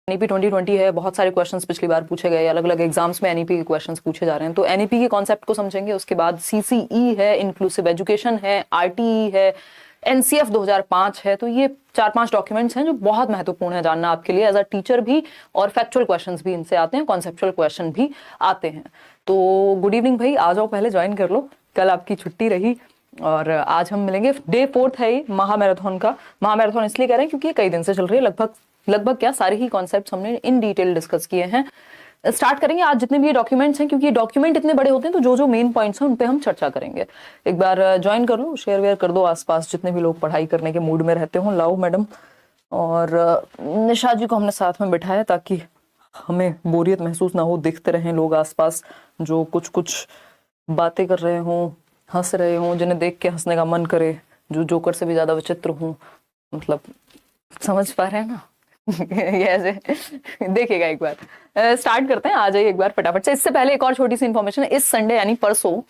NEP 2020 है, बहुत सारे क्वेश्चंस पिछली बार पूछे गए, अलग अलग एग्जाम्स में एनईपी के क्वेश्चंस पूछे जा रहे हैं। तो एनईपी के कॉन्सेप्ट को समझेंगे, उसके बाद सीसीई है, इंक्लूसिव एजुकेशन है, आरटीई है, एनसीएफ 2005 है। तो ये 4-5 डॉक्यूमेंट्स हैं जो बहुत महत्वपूर्ण है जानना आपके लिए एज अ टीचर भी, और फैक्चुअल क्वेश्चंस भी इनसे आते हैं, कॉन्सेप्चुअल क्वेश्चन भी आते हैं। तो गुड इवनिंग भाई, आ जाओ, पहले ज्वाइन कर लो, कल आपकी छुट्टी रही और आज हम मिलेंगे। डे 4 है ये महामैराथन का। महामैराथन इसलिए कह रहे हैं क्योंकि ये कई दिन से चल रही है, लगभग क्या सारे ही कॉन्सेप्ट्स हमने इन डिटेल डिस्कस किए हैं। स्टार्ट करेंगे आज जितने भी ये डॉक्यूमेंट्स हैं, क्योंकि ये डॉक्यूमेंट इतने बड़े होते हैं तो जो मेन पॉइंट्स हैं उन पे हम चर्चा करेंगे। एक बार ज्वाइन कर लो, शेयर वेयर कर दो आसपास, जितने भी लोग पढ़ाई करने के मूड में रहते हो। लाओ मैडम और निशा जी को हमने साथ में बिठाया ताकि हमें बोरियत महसूस ना हो, दिखते रहें लोग आसपास जो कुछ बातें कर रहे हों, हंस रहे हों, जिन्हें देख के हंसने का मन करे, जो जोकर से भी ज्यादा विचित्र हों। मतलब समझ पा रहे हैं ना? ये ऐसे देखिएगा। एक बार स्टार्ट करते हैं, आ जाइए एक बार फटाफट से। इससे पहले एक और छोटी सी इन्फॉर्मेशन है, इस संडे यानी परसों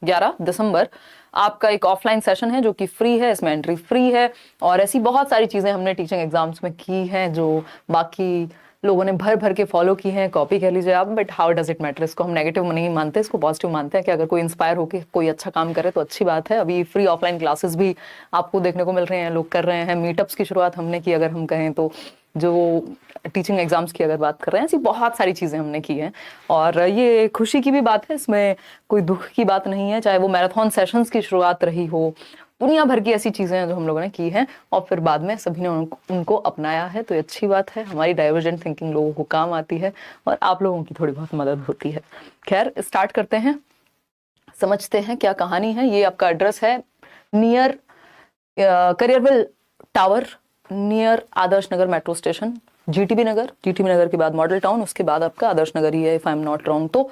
11 दिसंबर आपका एक ऑफलाइन सेशन है जो कि फ्री है, इसमें एंट्री फ्री है। और ऐसी बहुत सारी चीजें हमने टीचिंग एग्जाम्स में की हैं जो बाकी लोगों ने भर के फॉलो की हैं, कॉपी कह लीजिए आप, but how does it matter. इसको हम नेगेटिव नहीं मानते, इसको पॉजिटिव मानते हैं कि अगर कोई इंस्पायर होकर कोई अच्छा काम करे तो अच्छी बात है। अभी फ्री ऑफलाइन क्लासेस भी आपको देखने को मिल रहे हैं, लोग कर रहे हैं। मीटअप्स की शुरुआत हमने की, अगर हम कहें तो, जो टीचिंग एग्जाम्स की अगर बात कर रहे हैं, ऐसी बहुत सारी चीजें हमने की हैं। और ये खुशी की भी बात है, इसमें कोई दुख की बात नहीं है। चाहे वो मैराथन सेशंस की शुरुआत रही हो, दुनिया भर की ऐसी चीजें हैं जो हम लोगों ने की हैं और फिर बाद में सभी ने उनको अपनाया है। तो ये अच्छी बात है, हमारी डाइवर्जेंट थिंकिंग लोगों को काम आती है और आप लोगों की थोड़ी बहुत मदद होती है। खैर स्टार्ट करते हैं, समझते हैं क्या कहानी है। ये आपका एड्रेस है near करियरविल tower, near Adarsh Nagar metro station, GTB नगर के बाद मॉडल टाउन, उसके बाद आपका आदर्श नगर ही है if I am not wrong.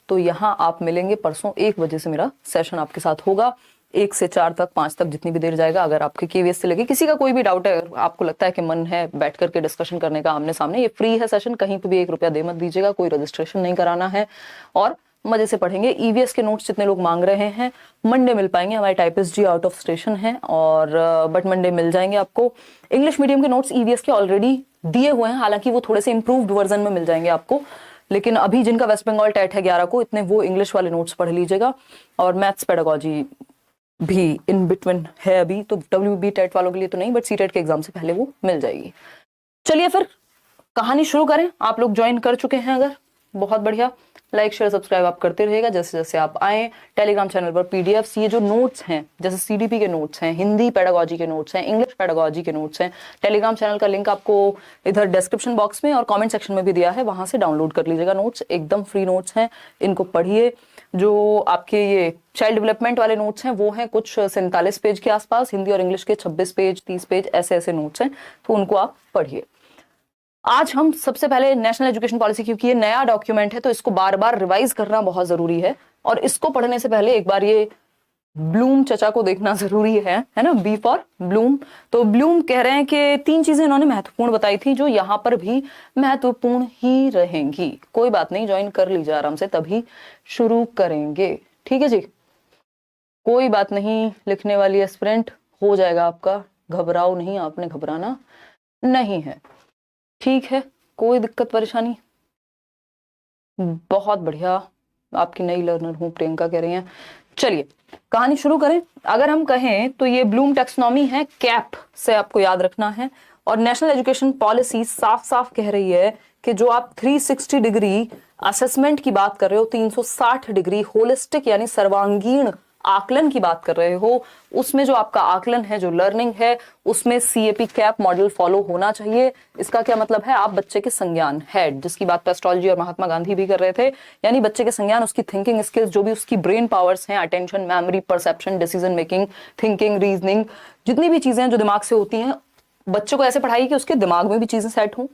तो यहाँ आप मिलेंगे परसों 1 बजे से मेरा सेशन आपके साथ होगा, 1 से 4 तक 5 तक जितनी भी देर जाएगा। अगर आपके केवीएस से लगे, किसी का कोई भी डाउट है, आपको लगता है कि मन है बैठ करके डिस्कशन करने का आमने सामने, ये फ्री है सेशन, कहीं पे भी 1 रुपया दे मत दीजिएगा, कोई रजिस्ट्रेशन नहीं कराना है और मजे से पढ़ेंगे। ईवीएस के नोट्स जितने लोग मांग रहे हैं मंडे मिल पाएंगे, हमारे typist ji out of station है और बट मंडे मिल जाएंगे आपको। इंग्लिश मीडियम के नोट्स ईवीएस के ऑलरेडी दिए हुए हैं, हालांकि वो थोड़े से इंप्रूव्ड वर्जन में मिल जाएंगे आपको, लेकिन अभी जिनका वेस्ट बंगाल टेट है 11 को, इतने वो इंग्लिश वाले नोट्स पढ़ लीजिएगा। और मैथ्स पेडागोजी भी इन बिटवीन है अभी, तो WB टेट वालों के लिए तो नहीं, बट सीटेट के एग्जाम से पहले वो मिल जाएगी। चलिए फिर कहानी शुरू करें। आप लोग ज्वाइन कर चुके हैं अगर, बहुत बढ़िया, लाइक शेयर सब्सक्राइब आप करते रहिएगा जैसे जैसे आप आए। टेलीग्राम चैनल पर पीडीएफ्स, ये जो नोट्स हैं, जैसे सीडीपी के नोट्स हैं, हिंदी पेडागोजी के नोट्स हैं, इंग्लिश पेडागोजी के नोट्स हैं, टेलीग्राम चैनल का लिंक आपको इधर डिस्क्रिप्शन बॉक्स में और कमेंट सेक्शन में भी दिया है, वहां से डाउनलोड कर लीजिएगा। नोट्स एकदम फ्री नोट्स हैं, इनको पढ़िए। जो आपके ये चाइल्ड डेवलपमेंट वाले नोट्स हैं वो हैं कुछ 47 पेज के आसपास, हिंदी और इंग्लिश के 26 पेज 30 पेज ऐसे नोट्स हैं, तो उनको आप पढ़िए। आज हम सबसे पहले नेशनल एजुकेशन पॉलिसी, क्योंकि ये नया डॉक्यूमेंट है तो इसको बार बार रिवाइज करना बहुत जरूरी है, और इसको पढ़ने से पहले एक बार ये ब्लूम चचा को देखना जरूरी है ना, बी फॉर ब्लूम। तो ब्लूम कह रहे हैं कि 3 चीजें इन्होंने महत्वपूर्ण बताई थी जो यहाँ पर भी महत्वपूर्ण ही रहेंगी। कोई बात नहीं, ज्वाइन कर लीजिए आराम से, तभी शुरू करेंगे, ठीक है जी, कोई बात नहीं। लिखने वाली एस्पिरेंट हो जाएगा आपका, घबराओ नहीं, आपने घबराना नहीं है, ठीक है, कोई दिक्कत परेशानी। बहुत बढ़िया, आपकी नई लर्नर हूं, प्रियंका कह रही हैं। चलिए कहानी शुरू करें। अगर हम कहें तो ये ब्लूम टैक्सोनॉमी है, कैप से आपको याद रखना है, और नेशनल एजुकेशन पॉलिसी साफ साफ कह रही है कि जो आप 360 डिग्री असेसमेंट की बात कर रहे हो, 360 डिग्री होलिस्टिक यानी सर्वांगीण आकलन की बात कर रहे हो, उसमें जो आपका आकलन है, जो लर्निंग है, उसमें सीएपी कैप मॉडल फॉलो होना चाहिए। इसका क्या मतलब है, आप बच्चे के संज्ञान, हेड, जिसकी बात पेस्टोलॉजी और महात्मा गांधी भी कर रहे थे, यानी बच्चे के संज्ञान, उसकी थिंकिंग स्किल्स, जो भी उसकी ब्रेन पावर्स हैं, attention, memory, perception, decision making, thinking, reasoning, जितनी भी चीजें जो दिमाग से होती हैं, बच्चे को ऐसे पढ़ाई कि उसके दिमाग में भी चीजें सेट हों,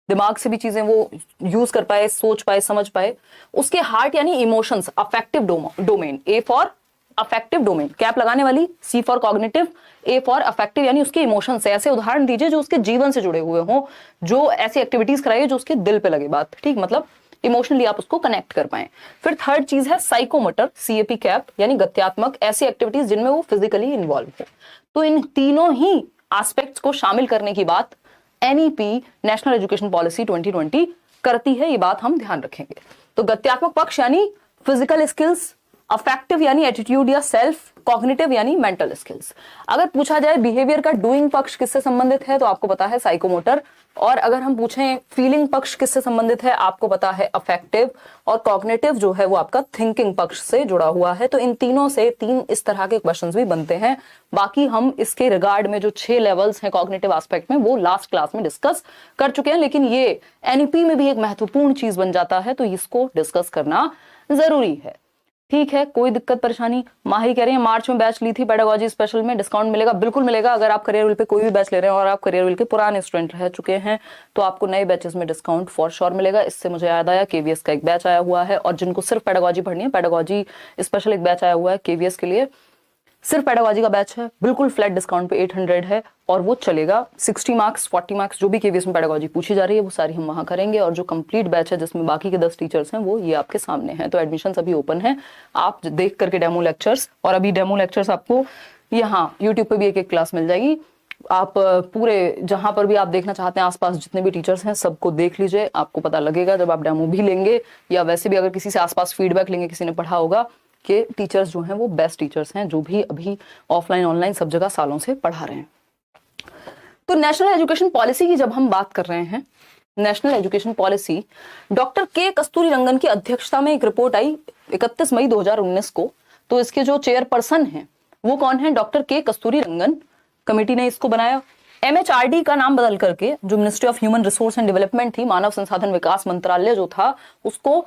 दिमाग से भी चीजें वो यूज कर पाए, सोच पाए, समझ पाए। उसके हार्ट यानी emotions, affective domain, A for affective domain, cap लगाने वाली, C for cognitive, A for affective यानी उसके इमोशन से। ऐसे उदाहरण दीजिए जो उसके जीवन से जुड़े हुए हों, जो ऐसी एक्टिविटीज कराइए जो उसके दिल पे लगे बात, ठीक, मतलब इमोशनली आप उसको कनेक्ट कर पाए। फिर थर्ड चीज है साइकोमोटर, सीएपी कैप यानी गत्यात्मक, ऐसी एक्टिविटीज जिनमें वो फिजिकली इन्वॉल्व हो। तो इन तीनों ही एस्पेक्ट्स को शामिल करने की बात एनईपी नेशनल एजुकेशन पॉलिसी 2020 करती है, ये बात हम ध्यान रखेंगे। तो गत्यात्मक पक्ष यानी फिजिकल स्किल्स, अफेक्टिव यानी एटीट्यूड या सेल्फ, कॉग्निटिव यानी मेंटल स्किल्स। अगर पूछा जाए बिहेवियर का डूइंग पक्ष किससे संबंधित है तो आपको पता है साइकोमोटर, और अगर हम पूछें फीलिंग पक्ष किससे संबंधित है आपको पता है अफेक्टिव, और कॉग्निटिव जो है वो आपका थिंकिंग पक्ष से जुड़ा हुआ है। तो इन तीनों से 3 इस तरह के क्वेश्चंस भी बनते हैं। बाकी हम इसके रिगार्ड में जो 6 लेवल्स हैं कॉग्निटिव एस्पेक्ट में वो लास्ट क्लास में डिस्कस कर चुके हैं, लेकिन ये एनईपी में भी एक महत्वपूर्ण चीज बन जाता है, तो इसको डिस्कस करना जरूरी है। ठीक है, कोई दिक्कत परेशानी? माही कह रही है मार्च में बैच ली थी पेडागोजी स्पेशल में, डिस्काउंट मिलेगा? बिल्कुल मिलेगा। अगर आप करियर व्हील पे कोई भी बैच ले रहे हैं और आप करियर व्हील के पुराने स्टूडेंट रह चुके हैं तो आपको नए बैचेस में डिस्काउंट फॉर श्योर मिलेगा। इससे मुझे याद आया केवीएस का एक बैच आया हुआ है, और जिनको सिर्फ पेडागोजी पढ़नी है, पेडागोजी स्पेशल एक बैच आया हुआ है केवीएस के लिए, सिर्फ पेडागोजी का बैच है, बिल्कुल फ्लैट डिस्काउंट पे 800 है, और वो चलेगा 60 मार्क्स 40 मार्क्स जो भी केवीएस में पेडागोजी पूछी जा रही है वो सारी हम वहां करेंगे। और जो कंप्लीट बैच है जिसमें बाकी के 10 टीचर्स हैं वो ये आपके सामने हैं। तो एडमिशन अभी ओपन है, आप देख करके डेमो लेक्चर्स, और अभी डेमो लेक्चर्स आपको यहाँ यूट्यूब पे भी एक क्लास मिल जाएगी। आप पूरे जहां पर भी आप देखना चाहते हैं आसपास जितने भी टीचर्स हैं सबको देख लीजिए, आपको पता लगेगा जब आप डेमो भी लेंगे या वैसे भी अगर किसी से आसपास फीडबैक लेंगे, किसी ने पढ़ा होगा कि टीचर्स जो हैं वो बेस्ट टीचर्स हैं जो भी अभी ऑफलाइन ऑनलाइन सब जगह सालों से पढ़ा रहे हैं। तो नेशनल एजुकेशन पॉलिसी की जब हम बात कर रहे हैं, नेशनल एजुकेशन पॉलिसी, डॉक्टर के कस्तूरीरंगन की अध्यक्षता में एक रिपोर्ट आई 31 मई 2019 को। तो इसके जो चेयरपर्सन हैं वो कौन है? डॉक्टर के कस्तूरीरंगन। कमेटी ने इसको बनाया। एमएचआरडी का नाम बदल करके, जो ministry of human resource and development थी, मानव संसाधन विकास मंत्रालय जो था, उसको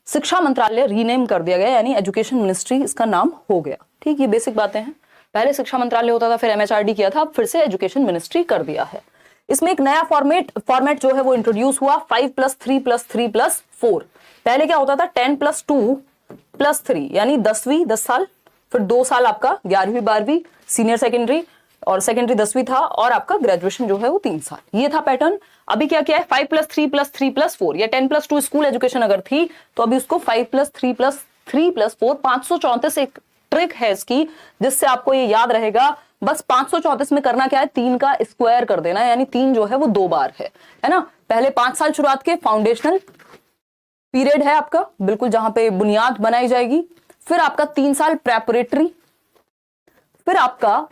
शिक्षा मंत्रालय रीनेम कर दिया गया, यानी एजुकेशन मिनिस्ट्री इसका नाम हो गया। ठीक, ये बेसिक बातें हैं। पहले शिक्षा मंत्रालय होता था, फिर एमएचआरडी किया था, अब फिर से एजुकेशन मिनिस्ट्री कर दिया है। इसमें एक नया फॉर्मेट जो है वो इंट्रोड्यूस हुआ, 5+3+3+4। पहले क्या होता था 10+2+3, यानी 10वीं 10 साल, फिर 2 साल आपका 11वीं 12वीं सीनियर सेकेंडरी, और सेकेंडरी 10वीं था, और आपका ग्रेजुएशन जो है वो 3 साल। ये था पैटर्न। अभी क्या क्या है 5+3+3+4, या 10+2 स्कूल एजुकेशन अगर थी तो अभी उसको 5+3+3+4, 534 एक ट्रिक है इसकी जिससे आपको ये याद रहेगा। बस 534 में करना क्या है, 3 का स्क्वायर कर देना है, यानी 3 जो है वो 2 बार है ना। पहले 5 साल शुरुआत के फाउंडेशनल पीरियड है आपका, बिल्कुल जहां पे बुनियाद बनाई जाएगी, फिर आपका 3 साल प्रेपरेटरी, फिर आपका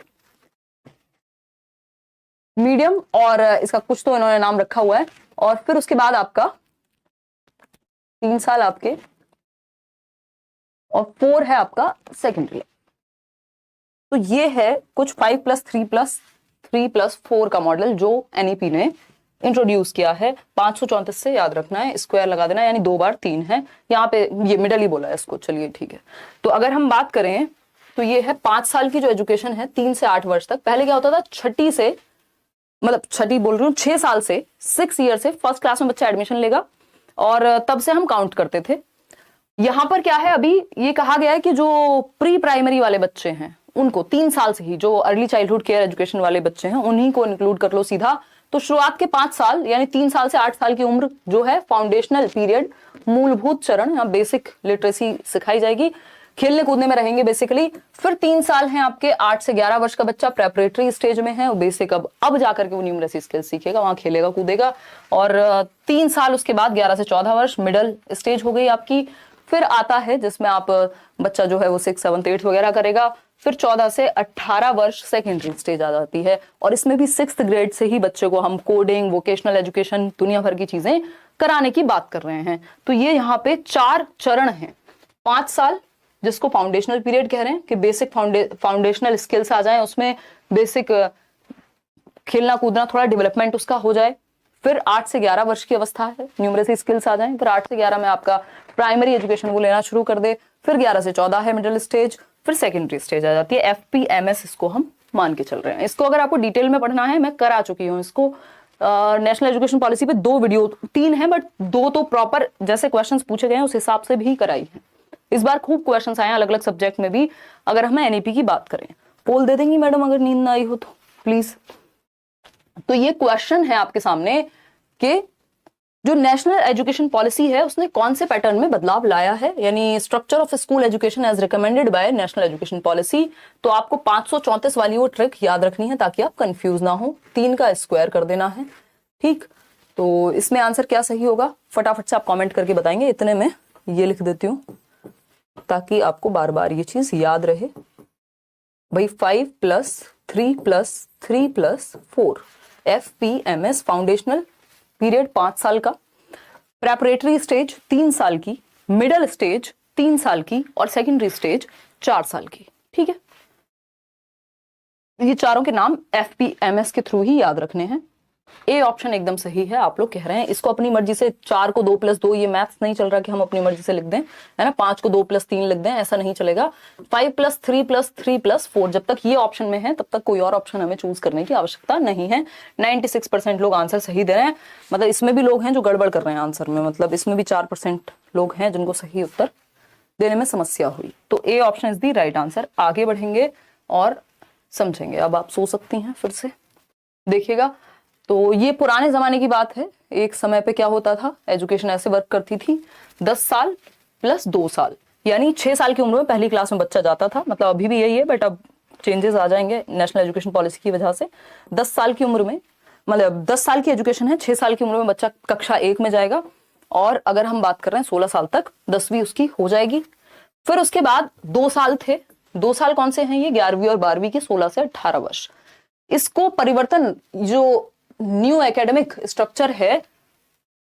मीडियम, और इसका कुछ तो इन्होंने नाम रखा हुआ है, और फिर उसके बाद आपका 3 साल आपके, और 4 है आपका सेकेंडरी। तो ये है कुछ 5+3+3+4 का मॉडल जो एनईपी ने इंट्रोड्यूस किया है। 534 से याद रखना है, स्क्वायर लगा देना है, यानी 2 बार 3 है। यहाँ पे ये मिडल ही बोला है इसको, चलिए ठीक है। तो अगर हम बात करें तो ये है 5 साल की जो एजुकेशन है 3 से 8 वर्ष तक। पहले क्या होता था, छठी से, मतलब छठी बोल रही हूँ, 6 साल से, 6 ईयर से फर्स्ट क्लास में बच्चा एडमिशन लेगा, और तब से हम काउंट करते थे। यहां पर क्या है, अभी ये कहा गया है कि जो प्री प्राइमरी वाले बच्चे हैं उनको 3 साल से ही, जो अर्ली चाइल्डहुड केयर एजुकेशन वाले बच्चे हैं उन्हीं को इंक्लूड कर लो सीधा। तो शुरुआत के 5 साल यानी 3 साल से 8 साल की उम्र जो है फाउंडेशनल पीरियड, मूलभूत चरण, यहाँ बेसिक लिटरेसी सिखाई जाएगी, खेलने कूदने में रहेंगे बेसिकली। फिर 3 साल हैं आपके 8 से 11 वर्ष का बच्चा प्रेपरेटरी स्टेज में है, वो बेसिक अब जाकर के वो न्यूमरेसी स्किल्स सीखेगा, वहां खेलेगा कूदेगा। और 3 साल उसके बाद 11 से 14 वर्ष मिडिल स्टेज हो गई आपकी। फिर आता है जिसमें आप बच्चा जो है वो 6, 7, 8 वगैरह करेगा। फिर 14 से 18 वर्ष सेकेंडरी स्टेज आ जाती है, और इसमें भी 6th ग्रेड से ही बच्चे को हम कोडिंग, वोकेशनल एजुकेशन, दुनिया भर की चीजें कराने की बात कर रहे हैं। तो ये यहाँ पे 4 चरण हैं। 5 साल जिसको फाउंडेशनल पीरियड कह रहे हैं कि बेसिक फाउंडेशनल स्किल्स आ जाएं, उसमें बेसिक खेलना कूदना थोड़ा डेवलपमेंट उसका हो जाए। फिर 8 से 11 वर्ष की अवस्था है, न्यूमरेसी स्किल्स आ जाएं। फिर 8 से 11 में आपका प्राइमरी एजुकेशन वो लेना शुरू कर दे। फिर 11 से 14 है मिडिल स्टेज, फिर सेकेंडरी स्टेज आ जाती है। FPMS इसको हम मान के चल रहे हैं। इसको अगर आपको डिटेल में पढ़ना है, मैं करा चुकी हूँ इसको नेशनल एजुकेशन पॉलिसी पे 2 वीडियो, 3 है बट 2 तो प्रॉपर जैसे क्वेश्चंस पूछे गए हैं उस हिसाब से भी कराई है। इस बार खूब क्वेश्चंस आए हैं अलग अलग सब्जेक्ट में भी। अगर हम एनईपी की बात करें, पोल दे देंगी मैडम अगर नींद ना आई हो तो प्लीज। तो ये क्वेश्चन है आपके सामने कि जो नेशनल एजुकेशन पॉलिसी है उसने कौन से पैटर्न में बदलाव लाया है, यानी structure of school education as recommended by national education policy. तो आपको 534 वाली वो ट्रिक याद रखनी है ताकि आप कंफ्यूज ना हो। 3 का स्क्वायर कर देना है, ठीक, तो इसमें आंसर क्या सही होगा फटाफट से आप कमेंट करके बताएंगे। इतने में ये लिख देती हूँ ताकि आपको बार बार ये चीज याद रहे। भाई 5 + 3 + 3 + 4 FPMS फाउंडेशनल पीरियड 5 साल का, प्रेपरेटरी स्टेज 3 साल की, मिडिल स्टेज 3 साल की और सेकेंडरी स्टेज 4 साल की। ठीक है, ये चारों के नाम FPMS के थ्रू ही याद रखने हैं। ए ऑप्शन एकदम सही है, आप लोग कह रहे हैं इसको अपनी मर्जी से 4 को 2 + 2, ये मैथ्स नहीं चल रहा कि हम अपनी मर्जी से लिख दें, है ना, 5 को 2 + 3 लिख दें, ऐसा नहीं चलेगा। 5 + 3 + 3 + 4 जब तक ये ऑप्शन में है तब तक कोई और ऑप्शन हमें चूज करने की आवश्यकता नहीं है। 96% लोग आंसर सही दे रहे हैं, मतलब इसमें भी लोग हैं जो गड़बड़ कर रहे हैं आंसर में, मतलब इसमें भी 4% लोग हैं जिनको सही उत्तर देने में समस्या हुई। तो A option is the right answer. आगे बढ़ेंगे और समझेंगे। अब आप सो सकती हैं फिर से। देखिएगा, तो ये पुराने जमाने की बात है। एक समय पे क्या होता था, एजुकेशन ऐसे वर्क करती थी, 10 साल + 2 साल, यानी 6 साल की उम्र में पहली क्लास में बच्चा जाता था। मतलब अभी भी यही है, बट अब चेंजेस आ जाएंगे नेशनल एजुकेशन पॉलिसी की वजह से। 10 साल की उम्र में, मतलब 10 साल की एजुकेशन है, 6 साल की उम्र में बच्चा कक्षा 1 में जाएगा, और अगर हम बात कर रहे हैं 16 साल तक 10वीं उसकी हो जाएगी। फिर उसके बाद 2 साल थे, 2 साल कौन से हैं, ये 11वीं और 12वीं के 16 से 18 वर्ष। इसको परिवर्तन, जो न्यू एकेडमिक स्ट्रक्चर है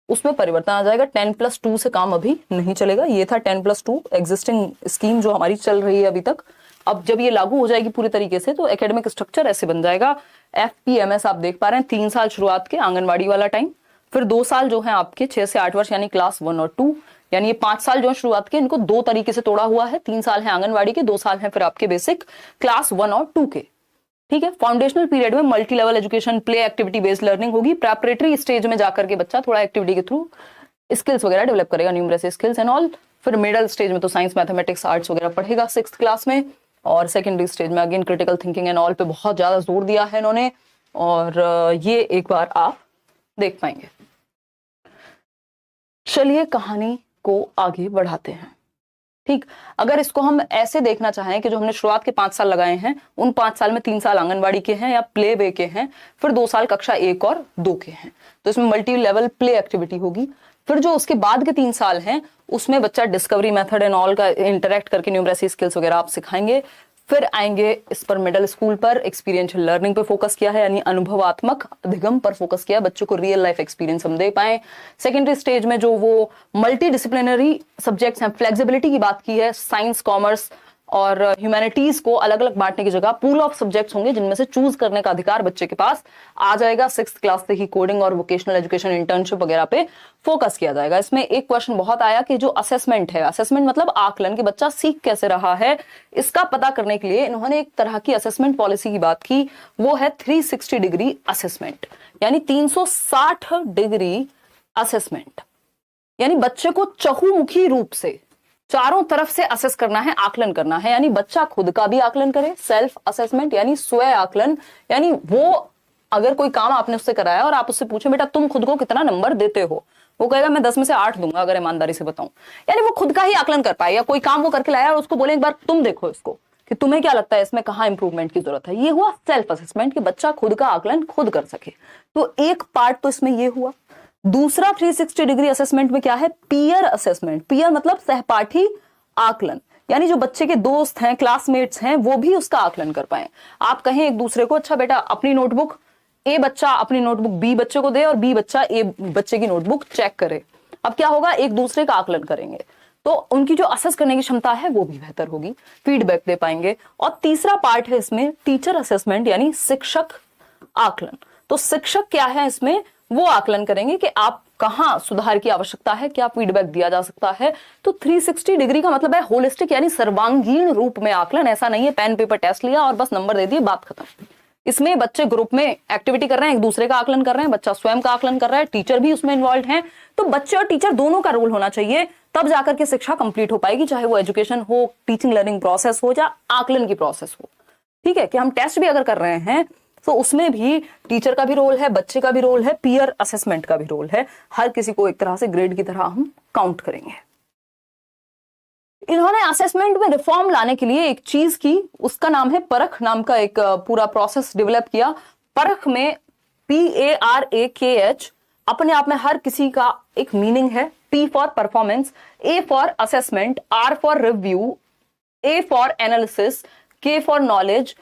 उसमें परिवर्तन आ जाएगा। 10 + 2 से काम अभी नहीं चलेगा। ये था 10 + 2 एग्जिस्टिंग स्कीम जो हमारी चल रही है अभी तक। अब जब ये लागू हो जाएगी पूरी तरीके से तो एकेडमिक स्ट्रक्चर ऐसे बन जाएगा। FPMS आप देख पा रहे हैं, 3 साल शुरुआत के आंगनबाड़ी वाला टाइम, फिर 2 साल जो है आपके 6 से 8 वर्ष यानी क्लास 1 और 2, यानी ये 5 साल जो है शुरुआत के, इनको 2 तरीके से तोड़ा हुआ है। 3 साल है आंगनबाड़ी के, 2 साल है फिर आपके बेसिक क्लास 1 और 2 के। ठीक है, फाउंडेशनल पीरियड में multi level education, play activity based learning होगी। प्रेपरेटरी स्टेज में जाकर के बच्चा थोड़ा एक्टिविटी के थ्रू स्किल्स वगैरह डेवलप करेगा, न्यूमरसी स्किल्स एंड ऑल। फिर मिडिल स्टेज में तो साइंस, मैथमेटिक्स, आर्ट्स वगैरह पढ़ेगा 6th क्लास में, और सेकेंडरी स्टेज में again critical thinking and all पे बहुत ज्यादा जोर दिया है इन्होंने, और ये एक बार आप देख पाएंगे। चलिए कहानी को आगे बढ़ाते हैं। ठीक, अगर इसको हम ऐसे देखना चाहें कि जो हमने शुरुआत के 5 साल लगाए हैं, उन 5 साल में 3 साल आंगनबाड़ी के हैं या प्ले वे के हैं, फिर 2 साल कक्षा 1 और 2 के हैं, तो इसमें मल्टी लेवल प्ले एक्टिविटी होगी। फिर जो उसके बाद के 3 साल हैं उसमें बच्चा डिस्कवरी मेथड एंड ऑल का इंटरेक्ट करके न्यूमरेसी स्किल्स वगैरह आप सिखाएंगे। फिर आएंगे इस पर मिडिल स्कूल पर एक्सपीरियंशियल लर्निंग पे फोकस किया है, यानी अनुभवात्मक अधिगम पर फोकस किया है, बच्चों को रियल लाइफ एक्सपीरियंस हम दे पाए। सेकेंडरी स्टेज में जो वो मल्टी डिसिप्लिनरी सब्जेक्ट्स हैं, फ्लेक्सिबिलिटी की बात की है, साइंस, कॉमर्स और ह्यूमैनिटीज को अलग अलग बांटने की जगह पूल ऑफ सब्जेक्ट्स होंगे जिनमें से चूज करने का अधिकार बच्चे के पास आ जाएगा। 6th क्लास से ही कोडिंग और वोकेशनल एजुकेशन, इंटर्नशिप वगैरह पे फोकस किया जाएगा। इसमें एक क्वेश्चन बहुत आया कि जो असेसमेंट है, असेसमेंट मतलब आकलन कि बच्चा सीख कैसे रहा है, इसका पता करने के लिए इन्होंने एक तरह की असेसमेंट पॉलिसी की बात की, वो है 360 डिग्री असेसमेंट, यानी 360 डिग्री असेसमेंट, यानी बच्चे को चहुमुखी रूप से चारों तरफ से असेस करना है, आकलन करना है, यानी बच्चा खुद का भी आकलन करे, सेल्फ असेसमेंट यानी स्वयं आकलन, यानी वो अगर कोई काम आपने उससे कराया और आप उससे पूछे बेटा तुम खुद को कितना नंबर देते हो, वो कहेगा मैं 10 में से 8 दूंगा अगर ईमानदारी से बताऊं, यानी वो खुद का ही आकलन कर पाए। या कोई काम वो करके लाया और उसको बोले एक बार तुम देखो इसको कि तुम्हें क्या लगता है इसमें कहाँ इंप्रूवमेंट की जरूरत है, ये हुआ सेल्फ असेसमेंट कि बच्चा खुद का आकलन खुद कर सके। तो एक पार्ट तो इसमें ये हुआ। दूसरा 360 डिग्री असेसमेंट में क्या है, पीयर असेसमेंट। पीयर मतलब सहपाठी आकलन, यानी जो बच्चे के दोस्त हैं, क्लासमेट्स हैं, वो भी उसका आकलन कर पाए। आप कहें एक दूसरे को अच्छा बेटा अपनी नोटबुक, ए बच्चा अपनी नोटबुक बी बच्चे को दे और बी बच्चा ए बच्चे की नोटबुक चेक करे। अब क्या होगा, एक दूसरे का आकलन करेंगे तो उनकी जो असेस करने की क्षमता है वो भी बेहतर होगी, फीडबैक दे पाएंगे। और तीसरा पार्ट है इसमें टीचर असेसमेंट, यानी शिक्षक आकलन। तो शिक्षक क्या है इसमें, वो आकलन करेंगे कि आप कहां सुधार की आवश्यकता है, क्या फीडबैक दिया जा सकता है। तो 360 डिग्री का मतलब है होलिस्टिक, यानी सर्वांगीण रूप में आकलन। ऐसा नहीं है पेन पेपर टेस्ट लिया और बस नंबर दे दिए बात खत्म। इसमें बच्चे ग्रुप में एक्टिविटी कर रहे हैं, एक दूसरे का आकलन कर रहे हैं, बच्चा स्वयं का आकलन कर रहा है, टीचर भी उसमें इन्वॉल्व है। तो बच्चे और टीचर दोनों का रोल होना चाहिए, तब जाकर के शिक्षा कंप्लीट हो पाएगी, चाहे वो एजुकेशन हो, टीचिंग लर्निंग प्रोसेस हो या आकलन की प्रोसेस हो। ठीक है, कि हम टेस्ट भी अगर कर रहे हैं तो उसमें भी टीचर का भी रोल है, बच्चे का भी रोल है, पीयर असेसमेंट का भी रोल है। हर किसी को एक तरह से ग्रेड की तरह हम काउंट करेंगे। इन्होंने असेसमेंट में रिफॉर्म लाने के लिए एक चीज की, उसका नाम है परख नाम का एक पूरा प्रोसेस डेवलप किया। परख में PARAKH अपने आप में हर किसी का एक मीनिंग है। P for performance, A for assessment, R for review, A for analysis, K for knowledge,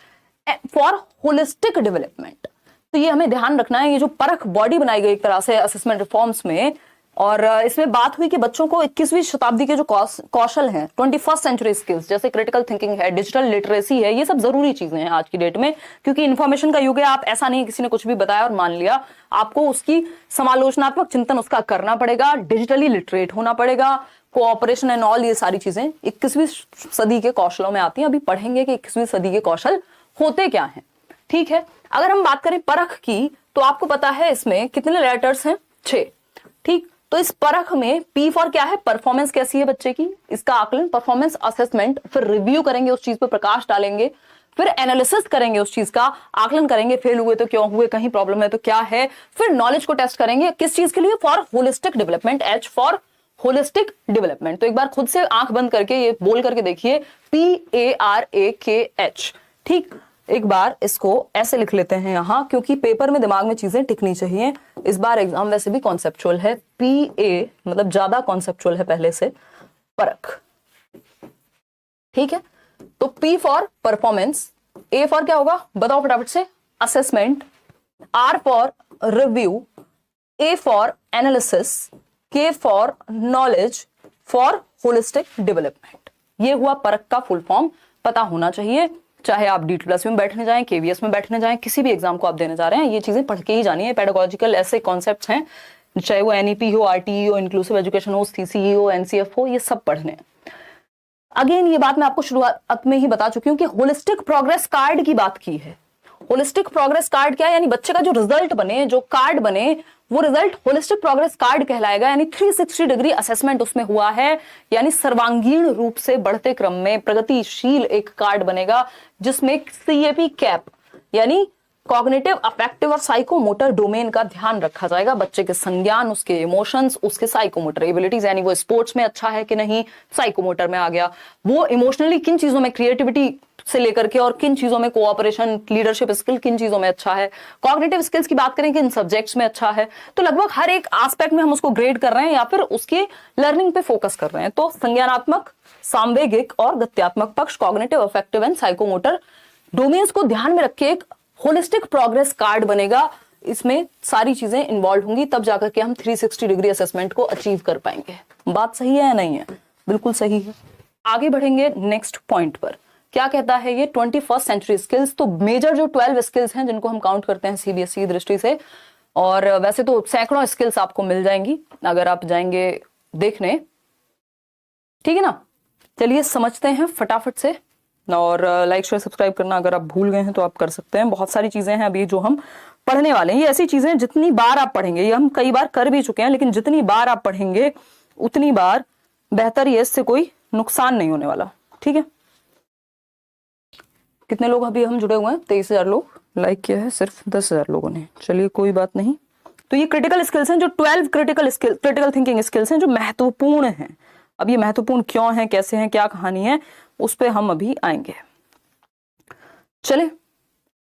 for holistic development. तो ये हमें ध्यान रखना है। ये जो परख बॉडी बनाई गई एक तरह से असेसमेंट रिफॉर्म्स में, और इसमें बात हुई कि बच्चों को 21वीं शताब्दी के जो कौशल हैं, 21st सेंचुरी स्किल्स जैसे क्रिटिकल थिंकिंग है, डिजिटल लिटरेसी है, ये सब जरूरी चीजें हैं आज की डेट में, क्योंकि इंफॉर्मेशन का युग है। आप ऐसा नहीं किसी ने कुछ भी बताया और मान लिया, आपको उसकी समालोचनात्मक चिंतन उसका करना पड़ेगा, डिजिटली लिटरेट होना पड़ेगा, कोऑपरेशन एंड ऑल, ये सारी चीजें 21वीं सदी के कौशलों में आती हैं। अभी पढ़ेंगे कि 21वीं सदी के कौशल होते क्या हैं। ठीक है, अगर हम बात करें परख की, तो आपको पता है इसमें कितने लेटर्स हैं? 6। ठीक, तो इस परख में P फॉर क्या है? परफॉर्मेंस कैसी है बच्चे की, इसका आकलन, परफॉर्मेंस असेसमेंट, फिर रिव्यू करेंगे, उस चीज पर प्रकाश डालेंगे, फिर एनालिसिस करेंगे, उस चीज का आकलन करेंगे, फेल हुए तो क्यों हुए, कहीं प्रॉब्लम है तो क्या है, फिर नॉलेज को टेस्ट करेंगे, किस चीज के लिए? For holistic development, H for holistic development. तो एक बार खुद से आंख बंद करके ये बोल करके देखिए, PARAKH। ठीक, एक बार इसको ऐसे लिख लेते हैं यहां, क्योंकि पेपर में दिमाग में चीजें टिकनी चाहिए। इस बार एग्जाम वैसे भी कॉन्सेप्चुअल है, PA मतलब ज्यादा कॉन्सेप्चुअल है पहले से, परख। ठीक है, तो P for performance, A for क्या होगा बताओ फटाफट से? Assessment, R for review, A for analysis, K for knowledge, for holistic development. ये हुआ परख का फुल फॉर्म, पता होना चाहिए। चाहे आप D2+ में बैठने जाएं, KVS में बैठने जाएं, किसी भी एग्जाम को आप देने जा रहे हैं, ये चीजें पढ़ के ही जानी है। पेडागोजिकल ऐसे कॉन्सेप्ट्स हैं, चाहे वो NEP हो, RTE हो, इंक्लूसिव एजुकेशन हो, CCE हो, NCF हो, ये सब पढ़ने हैं। अगेन ये बात मैं आपको शुरुआत में ही बता चुकी हूं कि होलिस्टिक प्रोग्रेस कार्ड की बात की है। होलिस्टिक प्रोग्रेस कार्ड क्या है? यानी बच्चे का जो रिजल्ट बने, जो कार्ड बने, वो रिजल्ट होलिस्टिक प्रोग्रेस कार्ड कहलाएगा। यानी 360 डिग्री असेसमेंट उसमें हुआ है, यानी सर्वांगीण रूप से बढ़ते क्रम में प्रगतिशील एक कार्ड बनेगा, जिसमें CAP कैप यानी कॉग्निटिव, अफेक्टिव और साइकोमोटर डोमेन का ध्यान रखा जाएगा। बच्चे के संज्ञान, उसके इमोशंस, उसके साइकोमोटर एबिलिटीज, यानी वो स्पोर्ट्स में अच्छा है कि नहीं, साइकोमोटर में आ गया, वो इमोशनली किन चीजों में, क्रिएटिविटी से लेकर के और किन चीजों में, कोऑपरेशन, लीडरशिप स्किल किन चीजों में अच्छा है, कॉग्निटिव स्किल्स की बात करें कि इन सब्जेक्ट्स में अच्छा है। तो लगभग हर एक एस्पेक्ट में हम उसको ग्रेड कर रहे हैं या फिर उसके लर्निंग पे फोकस कर रहे हैं। तो संज्ञानात्मक, सांवेगिक और गत्यात्मक पक्ष, cognitive, affective and psychomotor domains को ध्यान में रख के एक होलिस्टिक प्रोग्रेस कार्ड बनेगा। इसमें सारी चीजें इन्वॉल्व होंगी, तब जाकर के हम 360 डिग्री असेसमेंट को अचीव कर पाएंगे। बात सही है या नहीं है? बिल्कुल सही है। आगे बढ़ेंगे नेक्स्ट पॉइंट पर। क्या कहता है ये? 21st century skills. तो मेजर जो 12 स्किल्स हैं जिनको हम काउंट करते हैं CBSE दृष्टि से, और वैसे तो सैकड़ों स्किल्स आपको मिल जाएंगी अगर आप जाएंगे देखने। ठीक है ना, चलिए समझते हैं फटाफट से, और लाइक शेयर सब्सक्राइब करना अगर आप भूल गए हैं तो आप कर सकते हैं। बहुत सारी चीजें हैं अभी जो हम पढ़ने वाले हैं। ये ऐसी चीजें जितनी बार आप पढ़ेंगे, ये हम कई बार कर भी चुके हैं, लेकिन जितनी बार आप पढ़ेंगे उतनी बार बेहतर, ये इससे कोई नुकसान नहीं होने वाला। ठीक है, कितने लोग अभी हम जुड़े हुए हैं? 23,000 लोग। लाइक किया है सिर्फ 10,000 लोगों ने। चलिए कोई बात नहीं। तो ये क्रिटिकल स्किल्स हैं, जो 12 क्रिटिकल थिंकिंग स्किल्स हैं जो महत्वपूर्ण हैं। अब ये महत्वपूर्ण क्यों है, कैसे हैं, क्या कहानी है, उस पर हम अभी आएंगे। चले,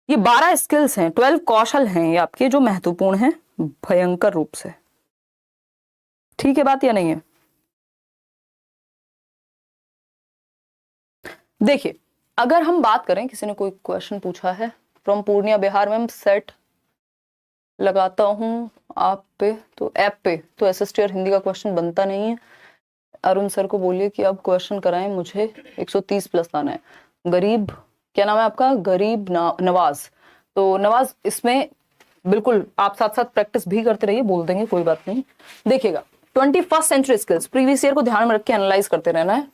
ये 12 स्किल्स हैं, 12 कौशल हैं ये आपके, जो महत्वपूर्ण हैं भयंकर रूप से। ठीक है बात या नहीं है? देखिए, अगर हम बात करें, किसी ने कोई क्वेश्चन पूछा है from Purnia Bihar, ma'am set लगाता हूं आप पे तो ऐप पे, तो SST और हिंदी का क्वेश्चन बनता नहीं है। अरुण सर को बोलिए कि अब क्वेश्चन कराएं, मुझे 130+ लाना है। गरीब, क्या नाम है आपका? गरीब नवाज। तो नवाज, इसमें बिल्कुल आप साथ साथ प्रैक्टिस भी करते रहिए, बोल देंगे कोई बात नहीं। देखिएगा, 21st century skills previous year को ध्यान में रख के एनालाइज करते रहना है।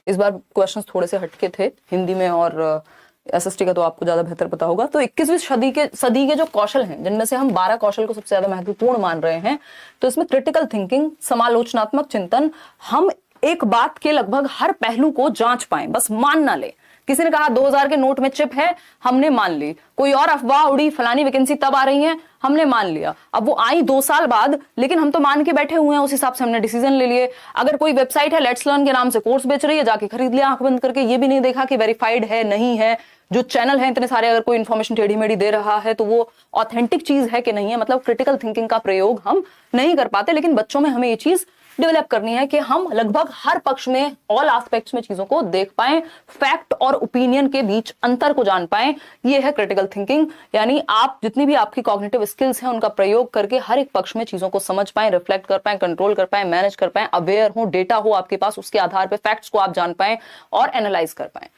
इस बार क्वेश्चंस थोड़े से हटके थे हिंदी में, और SST का तो आपको ज्यादा बेहतर पता होगा। तो 21वीं सदी के जो कौशल हैं, जिनमें से हम 12 कौशल को सबसे ज्यादा महत्वपूर्ण मान रहे हैं, तो इसमें क्रिटिकल थिंकिंग, समालोचनात्मक चिंतन, हम एक बात के लगभग हर पहलू को जांच पाएं, बस मान ना ले। किसी ने कहा 2000 के नोट में चिप है, हमने मान ली। कोई और अफवाह उड़ी, फलानी वैकेंसी तब आ रही है, हमने मान लिया। अब वो आई 2 साल बाद, लेकिन हम तो मान के बैठे हुए हैं, उस हिसाब से हमने डिसीजन ले लिए। अगर कोई वेबसाइट है लेट्स लर्न के नाम से कोर्स बेच रही है, जाके खरीद लिया आंख बंद करके, ये भी नहीं देखा कि वेरीफाइड है नहीं है, जो चैनल है इतने सारे, अगर कोई इन्फॉर्मेशन टेढ़ी मेढ़ी दे रहा है तो वो ऑथेंटिक चीज है कि नहीं है, मतलब क्रिटिकल थिंकिंग का प्रयोग हम नहीं कर पाते। लेकिन बच्चों में हमें ये चीज डेवलप करनी है कि हम लगभग हर पक्ष में, ऑल एस्पेक्ट्स में चीजों को देख पाएं, फैक्ट और ओपिनियन के बीच अंतर को जान पाएं। ये है क्रिटिकल थिंकिंग, यानी आप जितनी भी आपकी कॉग्निटिव स्किल्स हैं उनका प्रयोग करके हर एक पक्ष में चीजों को समझ पाएं, रिफ्लेक्ट कर पाएं, कंट्रोल कर पाएं, मैनेज कर पाएं, अवेयर हो, डेटा हो आपके पास, उसके आधार पर फैक्ट्स को आप जान पाएं और एनालाइज कर पाएं।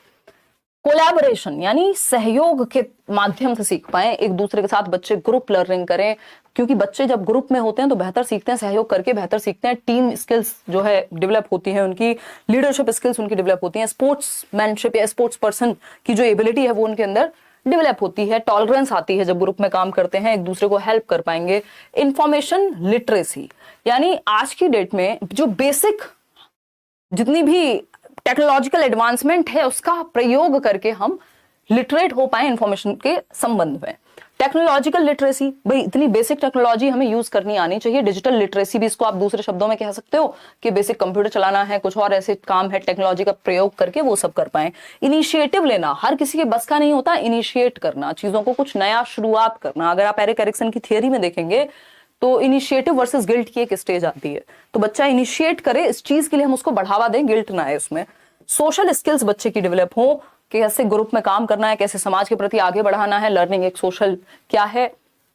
कोलैबोरेशन यानी सहयोग के माध्यम से सीख पाएं, एक दूसरे के साथ बच्चे ग्रुप लर्निंग करें, क्योंकि बच्चे जब ग्रुप में होते हैं तो बेहतर सीखते हैं, सहयोग करके बेहतर सीखते हैं, टीम स्किल्स जो है डेवलप होती है उनकी, लीडरशिप स्किल्स उनकी डेवलप होती हैं, स्पोर्ट्समैनशिप या स्पोर्ट्स पर्सन की जो एबिलिटी है वो उनके अंदर डेवलप होती है, टॉलरेंस आती है, जब ग्रुप में काम करते हैं एक दूसरे को हेल्प कर पाएंगे। इंफॉर्मेशन लिटरेसी यानी आज की डेट में जो बेसिक जितनी भी टेक्नोलॉजिकल एडवांसमेंट है उसका प्रयोग करके हम लिटरेट हो पाए इंफॉर्मेशन के संबंध में। टेक्नोलॉजिकल लिटरेसी, भाई इतनी बेसिक टेक्नोलॉजी हमें यूज करनी आनी चाहिए। डिजिटल लिटरेसी भी इसको आप दूसरे शब्दों में कह सकते हो कि बेसिक कंप्यूटर चलाना है, कुछ और ऐसे काम है टेक्नोलॉजी का प्रयोग करके वो सब कर पाए। इनिशिएटिव लेना हर किसी के बस का नहीं होता, इनिशिएट करना, चीजों को कुछ नया शुरुआत करना। अगर आप एरिक एरिक्सन की थियरी में देखेंगे तो इनिशिएटिव वर्सेस गिल्ट की एक स्टेज आती है, तो बच्चा इनिशिएट करे इस चीज के लिए हम उसको बढ़ावा दें, गिल्ट ना आए उसमें। सोशल स्किल्स बच्चे की डेवलप हो, कैसे ग्रुप में काम करना है, कैसे समाज के प्रति आगे बढ़ाना है। लर्निंग एक सोशल क्या है,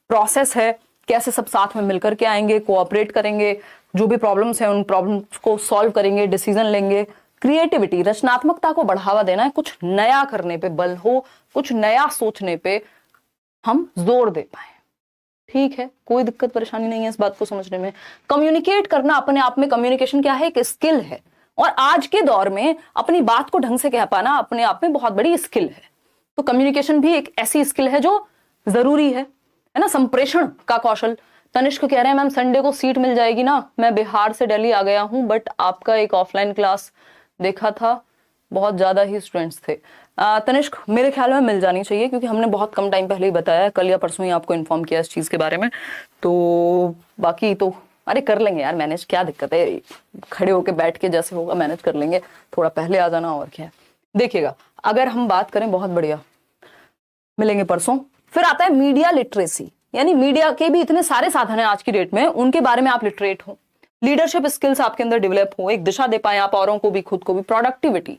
प्रोसेस है, कैसे सब साथ में मिलकर के आएंगे, कोऑपरेट करेंगे, जो भी प्रॉब्लम्स हैं उन प्रॉब्लम्स को सॉल्व करेंगे, डिसीजन लेंगे। क्रिएटिविटी, रचनात्मकता को बढ़ावा देना है, कुछ नया करने पे बल हो, कुछ नया सोचने पे हम जोर दे पाए। ठीक है, कोई दिक्कत परेशानी नहीं है इस बात को समझने में। कम्युनिकेट करना अपने आप में, कम्युनिकेशन क्या है, एक स्किल है, और आज के दौर में अपनी बात को ढंग से कह पाना अपने आप में बहुत बड़ी स्किल है। तो कम्युनिकेशन भी एक ऐसी स्किल है जो जरूरी है ना। संप्रेषण का कौशल, तनिष्क कह रहे हैं मैम संडे को सीट मिल जाएगी ना, मैं बिहार से दिल्ली आ गया हूं, बट आपका एक ऑफलाइन क्लास देखा था, बहुत ज्यादा ही स्टूडेंट्स थे। तनिष्क मेरे ख्याल में मिल जानी चाहिए, क्योंकि हमने बहुत कम टाइम पहले ही बताया, कल या परसों ही आपको इन्फॉर्म किया इस चीज के बारे में। तो बाकी तो अरे कर लेंगे यार मैनेज, क्या दिक्कत है, खड़े होके बैठ के जैसे होगा मैनेज कर लेंगे, थोड़ा पहले आ जाना और क्या है। देखिएगा अगर हम बात करें, बहुत बढ़िया, मिलेंगे परसों। फिर आता है मीडिया लिटरेसी, यानी मीडिया के भी इतने सारे साधन है आज की डेट में, उनके बारे में आप लिटरेट हो, लीडरशिप स्किल्स आपके अंदर डेवलप हो, एक दिशा दे पाए आप औरों को भी खुद को भी। प्रोडक्टिविटी,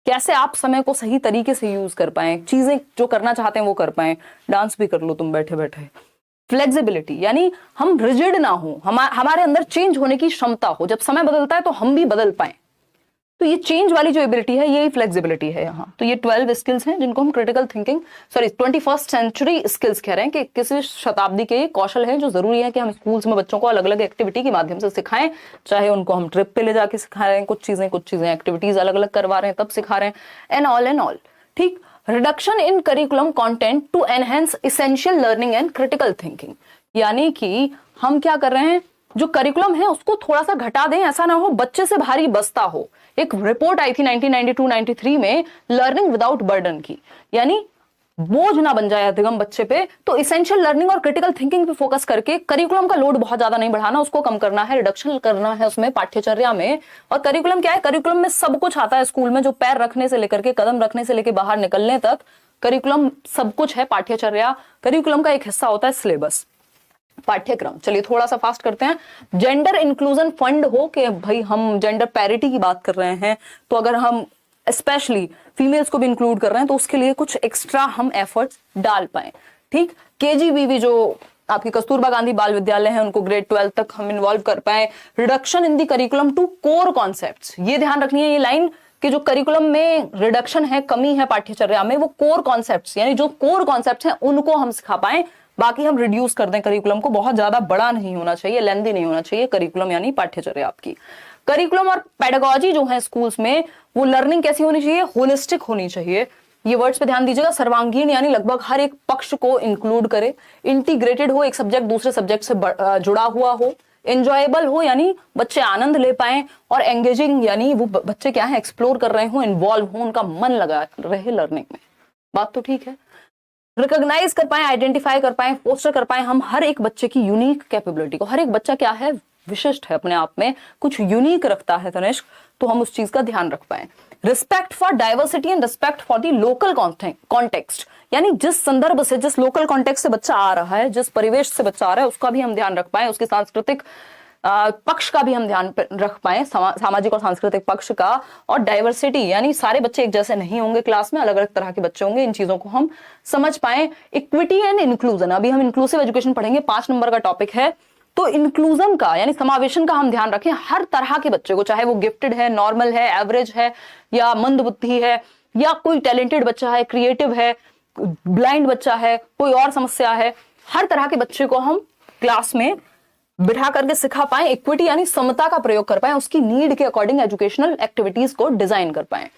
कैसे आप समय को सही तरीके से यूज कर पाए, चीजें जो करना चाहते हैं वो कर पाए, डांस भी कर लो तुम बैठे बैठे। फ्लेक्सिबिलिटी, यानी हम रिजिड ना हो, हमारे अंदर चेंज होने की क्षमता हो, जब समय बदलता है तो हम भी बदल पाए। तो ये चेंज वाली जो एबिलिटी है, यही फ्लेक्सिबिलिटी है यहाँ। तो ये 12 स्किल्स हैं जिनको हम critical thinking, 21st century skills कह रहे हैं, कि किसी शताब्दी के कौशल हैं जो जरूरी है कि हम स्कूल्स में बच्चों को अलग अलग एक्टिविटी के माध्यम से सिखाएं, चाहे उनको हम ट्रिप पे ले जाके सिखा रहे हैं, कुछ चीजें एक्टिविटीज अलग अलग करवा रहे हैं तब सिखा रहे हैं, एंड ऑल। ठीक, reduction in curriculum content to enhance essential learning and critical thinking, यानी कि हम क्या कर रहे हैं, जो करिकुलम है उसको थोड़ा सा घटा दें, ऐसा ना हो बच्चे से भारी बस्ता हो। एक रिपोर्ट आई थी 1992-93 में, लर्निंग विदाउट बर्डन की, यानी बोझ ना बन जाए अधिगम बच्चे पे। तो इसेंशियल लर्निंग और क्रिटिकल थिंकिंग पे फोकस करके करिकुलम का लोड बहुत ज्यादा नहीं बढ़ाना, उसको कम करना है, रिडक्शन करना है उसमें पाठ्यचर्या में। और करिकुलम क्या है, करिकुलम में सब कुछ आता है स्कूल में, जो पैर रखने से लेकर के, कदम रखने से लेकर बाहर निकलने तक करिकुलम सब कुछ है। पाठ्यचर्या करिकुलम का एक हिस्सा होता है, सिलेबस, पाठ्यक्रम। चलिए थोड़ा सा फास्ट करते हैं। जेंडर इंक्लूजन फंड हो, कि भाई हम जेंडर पैरिटी की बात कर रहे हैं, तो अगर हम स्पेशली फीमेल्स को भी इंक्लूड कर रहे हैं तो उसके लिए कुछ एक्स्ट्रा हम एफर्ट्स डाल पाए। ठीक, केजीबीवी जो आपकी कस्तूरबा गांधी बाल विद्यालय है, उनको ग्रेड 12 तक हम इन्वॉल्व कर पाए। Reduction in the curriculum to core concepts, ये ध्यान रखनी है ये लाइन, कि जो करिकुलम में रिडक्शन है, कमी है पाठ्यचर्या में, वो कोर कॉन्सेप्ट्स, यानी जो कोर कॉन्सेप्ट्स हैं उनको हम सिखा पाए, बाकी हम रिड्यूस कर दें करिकुलम को। बहुत ज्यादा बड़ा नहीं होना चाहिए, लेंथी नहीं होना चाहिए करिकुलम, यानी पाठ्यचर्या आपकी। करिकुलम और पेडागोजी जो है स्कूल्स में, वो लर्निंग कैसी होनी चाहिए, होलिस्टिक होनी चाहिए। ये वर्ड्स पे ध्यान दीजिएगा, सर्वांगीण, यानी लगभग हर एक पक्ष को इंक्लूड करे, इंटीग्रेटेड हो, एक सब्जेक्ट दूसरे सब्जेक्ट से जुड़ा हुआ हो, एंजॉयबल हो, यानी बच्चे आनंद ले पाए, और एंगेजिंग, यानी वो बच्चे क्या है, एक्सप्लोर कर रहे हो, इन्वॉल्व हो, उनका मन लगा रहे लर्निंग में। बात तो ठीक है। रिकॉग्नाइज कर पाए, आइडेंटिफाई कर पाए, फोस्टर कर पाए हम हर एक बच्चे की यूनिक कैपेबिलिटी को। हर एक बच्चा क्या है, विशिष्ट है अपने आप में, कुछ यूनिक रखता है तनिष्क, तो हम उस चीज का ध्यान रख पाए। Respect for diversity and respect for the local context, यानी जिस संदर्भ से, जिस लोकल कॉन्टेक्स्ट से बच्चा आ रहा है, जिस परिवेश से बच्चा आ रहा है, उसका भी हम ध्यान रख पाए, उसके सांस्कृतिक पक्ष का भी हम ध्यान रख पाए, सामाजिक और सांस्कृतिक पक्ष का, और डाइवर्सिटी यानी सारे बच्चे एक जैसे नहीं होंगे क्लास में, अलग अलग तरह के बच्चे होंगे, इन चीजों को हम समझ पाए। इक्विटी एंड इंक्लूजन, अभी हम इंक्लूसिव एजुकेशन पढ़ेंगे, 5 नंबर का टॉपिक है। तो इंक्लूजन का यानी समावेशन का हम ध्यान रखें, हर तरह के बच्चे को, चाहे वो गिफ्टेड है, नॉर्मल है, एवरेज है, या मंद बुद्धि है, या कोई टैलेंटेड बच्चा है, क्रिएटिव है, ब्लाइंड बच्चा है, कोई और समस्या है, हर तरह के बच्चे को हम क्लास में बिठा करके सिखा पाए, इक्विटी यानी समता का प्रयोग कर पाए, उसकी नीड के अकॉर्डिंग एजुकेशनल एक्टिविटीज को डिजाइन कर पाए।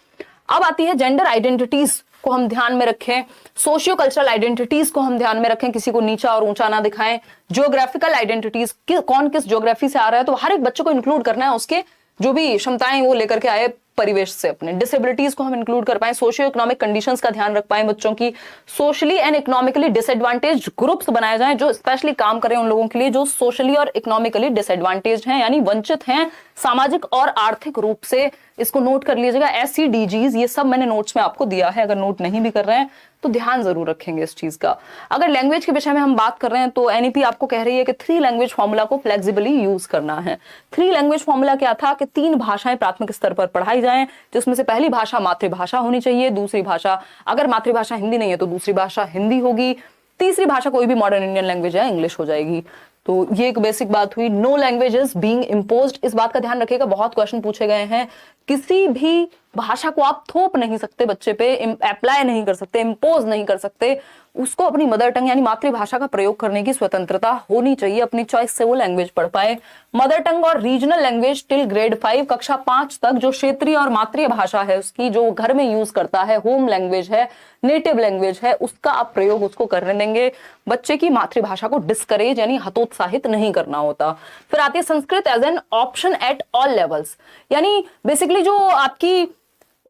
अब आती है जेंडर आइडेंटिटीज को हम ध्यान में रखें, सोशियो कल्चरल आइडेंटिटीज को हम ध्यान में रखें, किसी को नीचा और ऊंचा ना दिखाएं, ज्योग्राफिकल आइडेंटिटीज, कौन किस ज्योग्राफी से आ रहा है, तो हर एक बच्चे को इंक्लूड करना है, उसके जो भी क्षमताएं वो लेकर के आए परिवेश से अपने। डिसेबिलिटीज को हम इंक्लूड कर पाए, सोशियो इकोनॉमिक कंडीशंस का ध्यान रख पाए बच्चों की, socially and economically disadvantage groups बनाए जाएं जो स्पेशली काम करें उन लोगों के लिए जो सोशली और इकोनॉमिकली डिसएडवांटेज हैं, यानी वंचित हैं सामाजिक और आर्थिक रूप से। इसको नोट कर लीजिएगा, SCDGs, ये सब मैंने नोट्स में आपको दिया है, अगर नोट नहीं भी कर रहे हैं तो ध्यान जरूर रखेंगे इस चीज का। अगर लैंग्वेज के विषय में हम बात कर रहे हैं तो NEP आपको कह रही है कि 3 लैंग्वेज फॉर्मूला को फ्लेक्सिबली यूज करना है। 3 लैंग्वेज फॉर्मूला क्या था कि 3 भाषाएं प्राथमिक स्तर पर पढ़ाई जाएं, जिसमें से पहली भाषा मातृभाषा होनी चाहिए, दूसरी भाषा, अगर मातृभाषा हिंदी नहीं है तो दूसरी भाषा हिंदी होगी, तीसरी भाषा कोई भी मॉडर्न इंडियन लैंग्वेज है, इंग्लिश हो जाएगी। तो ये एक बेसिक बात हुई। No language is being imposed, इस बात का ध्यान रखिएगा, बहुत क्वेश्चन पूछे गए हैं। किसी भी भाषा को आप थोप नहीं सकते बच्चे पे, अप्लाई नहीं कर सकते, इम्पोज नहीं कर सकते, उसको अपनी मदर टंग यानी मातृभाषा का प्रयोग करने की स्वतंत्रता होनी चाहिए, अपनी चॉइस से वो लैंग्वेज पढ़ पाए। मदर टंग और रीजनल लैंग्वेज टिल ग्रेड 5, कक्षा 5 तक जो क्षेत्रीय और मातृभाषा है उसकी, जो घर में यूज करता है, होम लैंग्वेज है, नेटिव लैंग्वेज है, उसका आप प्रयोग उसको करने देंगे। बच्चे की मातृभाषा को डिस्करेज यानी हतोत्साहित नहीं करना होता। फिर आती है Sanskrit as an option at all levels, यानी बेसिकली जो आपकी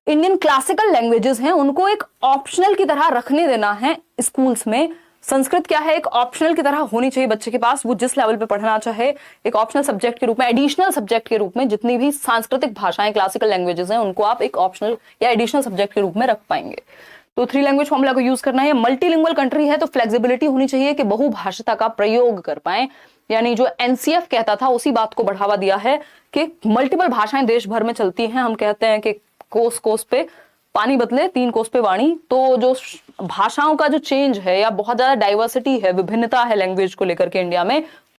इंडियन क्लासिकल लैंग्वेजेस हैं उनको एक ऑप्शनल की तरह रखने देना है स्कूल्स में। संस्कृत क्या है, एक ऑप्शनल की तरह होनी चाहिए बच्चे के पास, वो जिस लेवल पे पढ़ना चाहे, एक ऑप्शनल सब्जेक्ट के रूप में, एडिशनल सब्जेक्ट के रूप में। जितनी भी सांस्कृतिक भाषाएं क्लासिकल लैंग्वेजेस हैं उनको आप एक ऑप्शनल या एडिशनल सब्जेक्ट के रूप में रख पाएंगे। तो 3 लैंग्वेज फॉर्मूला को यूज करना है। मल्टीलिंगुअल कंट्री है तो फ्लेक्सिबिलिटी होनी चाहिए कि बहुभाषिता का प्रयोग कर पाए, यानी जो NCF कहता था उसी बात को बढ़ावा दिया है कि मल्टीपल भाषाएं देश भर में चलती हैं। हम कहते हैं कि कोस कोस पे पानी बदले 3 कोस पे वाणी। तो जो भाषाओं का जो चेंज है या बहुत ज्यादा डाइवर्सिटी है, विभिन्नता है लैंग्वेज को लेकर के इंडिया में,